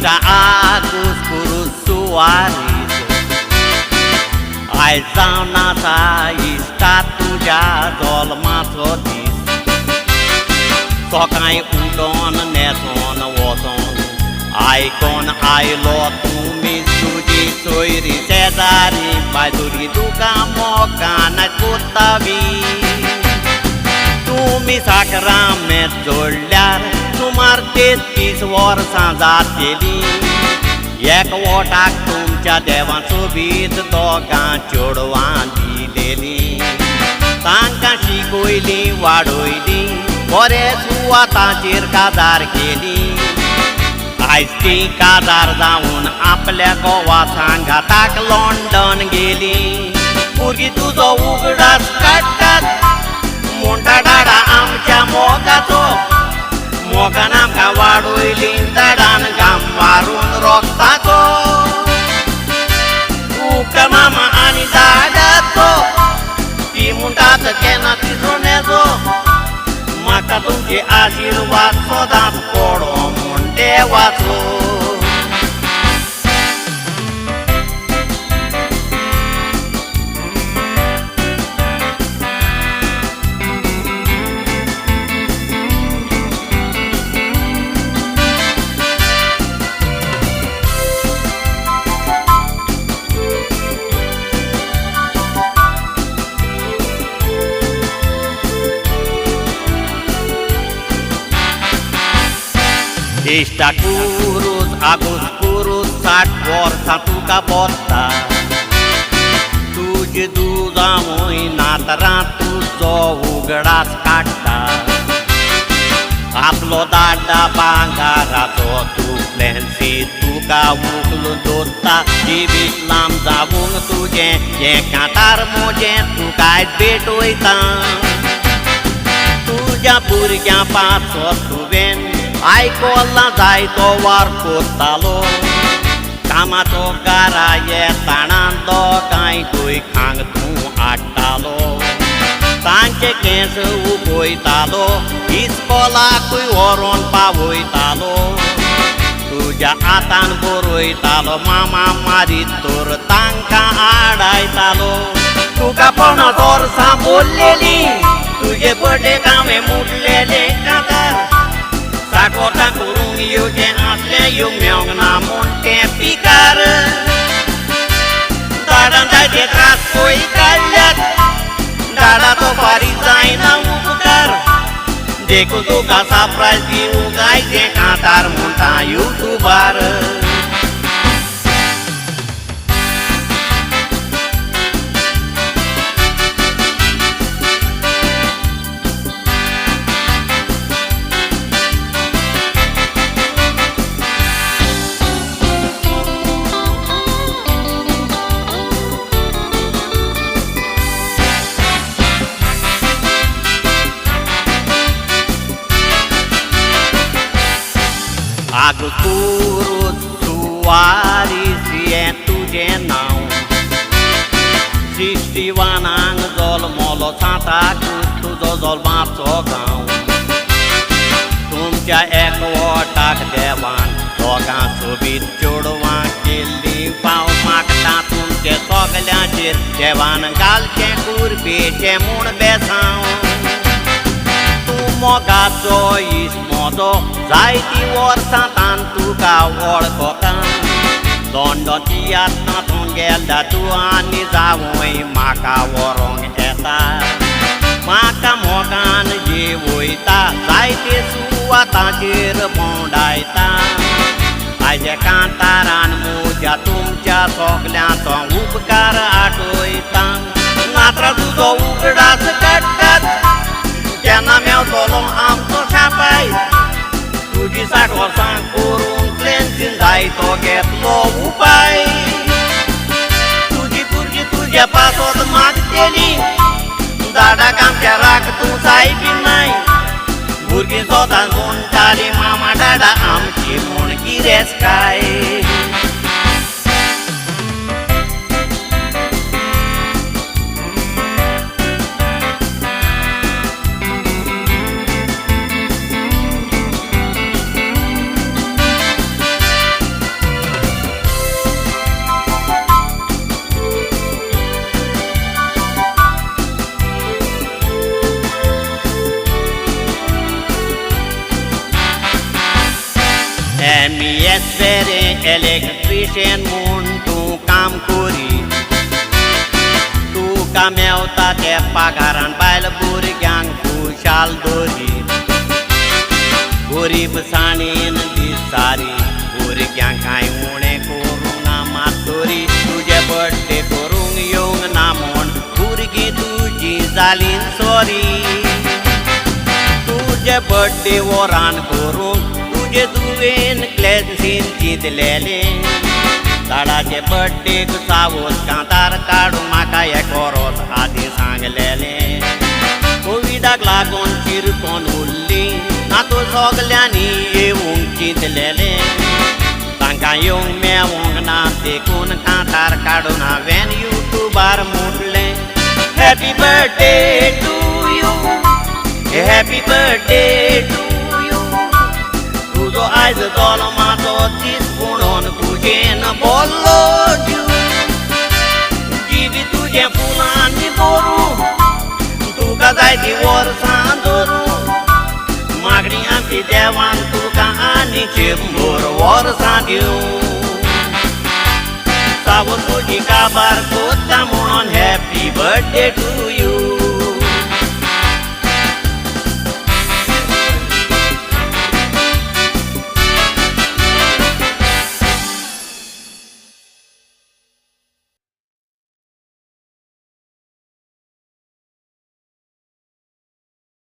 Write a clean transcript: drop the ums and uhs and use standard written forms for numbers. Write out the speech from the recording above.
इष्टा आगुस पुरुष सुवारीस आयज जावन आसा इष्टा तुज्या जल्माचो दीस सकाळीं उठोन न्हेसोन वचोन आयकोन आयलो तुमी तुजी सोयरी शेजारी बायदुरी तुका मोगान कोत्तावी तुमी साखरामेत जोडल्यार सुमार 33 वर्सां जातलीं एकवटाक तुमच्या देवान सोबीत दोगां चेडवां दिलेलीं तांकां शिकयलीं वाडयलीं बरे सुवातांचेर काजार केलीं आयज ती काजार जावन आपल्या घोवा सांगाताक लंडन गेलीं भुरगीं तुजो उगडास काडटात म्हणटा डाडा आमच्या मोगाचो मोगान आमकां वाडयलीं दाडान घाम मारून रोगताचो तुका मामा आनी दाडाचो ती म्हणटात केन्ना तिजो नेजो म्हाका तुमचे आशिर्वाद सदांच पडो म्हूण देवाचो इष्टा कुरूस आगूस कुरूस 60 वर्सां तुका पोत्ता तुजे दुजा म्हयनांत रात तुजो उगडास काडटा आपलो दाडा भांगाराचो तुपलेंसी तुका उखलून दवरता जिवीत लांब जावूंक तुजें हें कांतार म्हजें तुका आयज भेटयता तुज्या भुरग्यां पासो तुवें आयकोला जायतो वार कोत्तालो कामाचो गारा येताना दोगांयकूय खांग तूं हाडटालो तांचे केंस उगयतालो इस्कोलाकूय व्हरोन पावयतालो तुज्या हातान बरयतालो मामा मारीत तर तांकां आडायतालो तुका 50 वर्सां बोल्लेलीं तुजे बर्थडेक हांवें मुटलेले कांतार साकोता करूंक येवचें आसलें येवंक मेळोंक ना म्हूण तें पिकार दाडान जायते त्रास पळय काडल्यात दाडाचो फारीक जायना उपकार देखून तुका सरप्रायज दिवंक आयचें कांतार म्हणटा युट्यूबार आगूस पुरूस सुवारीस हें तुजें नांव 61 जल्मलो सांताकूस तुजो जल्माचो गांव तुमच्या एकवटाक देवान दोगां सोबीत चेडवां केल्लीं पाव मागता तुमचे सगल्यांचेर देवान घालचें कुरबेचें म्हूण बेसांव मोगाचो इस्मोचो जायतीं वर्सां तान तुका वळखता लंडन तियात्रांतून गेल्या तूं आनी जावूय म्हाका व्हरोंक येता म्हाका मोगान जेवयता जायते सुवातांचेर भोंवडायता आयजे कांतारान म्हज्या तुमच्या सगल्यांचो उपकार आठवयता नात्र तुजो उगडास काडटात केन्ना मेवतलो आमचो शापाय तुजी 60 वर्सां करून क्लेन्सीन जायतो घेतलो उपाय तुजी भुरगीं तुज्या पासत मागतेलीं दाडाक आमच्या राग तूं सायबी नाय भुरगीं सदांच म्हणटालीं मामा दाडा आमची म्हूण गिरेस्काय इलेक्ट्रिशियन म्हूण तूं काम करी तुका मेवता ते पगारान बायल भुरग्यांक खुशाल दवरी गरीबसाणीन दिसारी भुरग्यांक कांय उणें करूंक ना मातोरी तुजे बड्डे करूंक येवंक ना म्हूण भुरगीं तुजी जालीं सॉरी तुजे बड्डे वरान करूंक तुजे तुवेन क्लेसीन चिंतलेले झाडाचे बड्डेक सावत कांतार काडून म्हाका एक वरोस आदी सांगलेले कोविडाक लागून चिरकोन उरली ना तूं सगल्यांनी येवंक चिंतलेले तांकां येवंक मेवंक ना देखून कांतार काडून हांवें युट्यूबार म्हटलें happy birthday to you happy birthday to you तुजो आयज जल्माचो दीस म्हणून तुजेन बोल्लो जीव जिवी तुजें फुलांनी भरूं तुका जाय ती वर्सां धरूं मागणी आमची देवान तुका आनी 100 वर्सां दिवं सावत तुजी काबार कोत्ता म्हणून हॅपी बर्थडे टू यू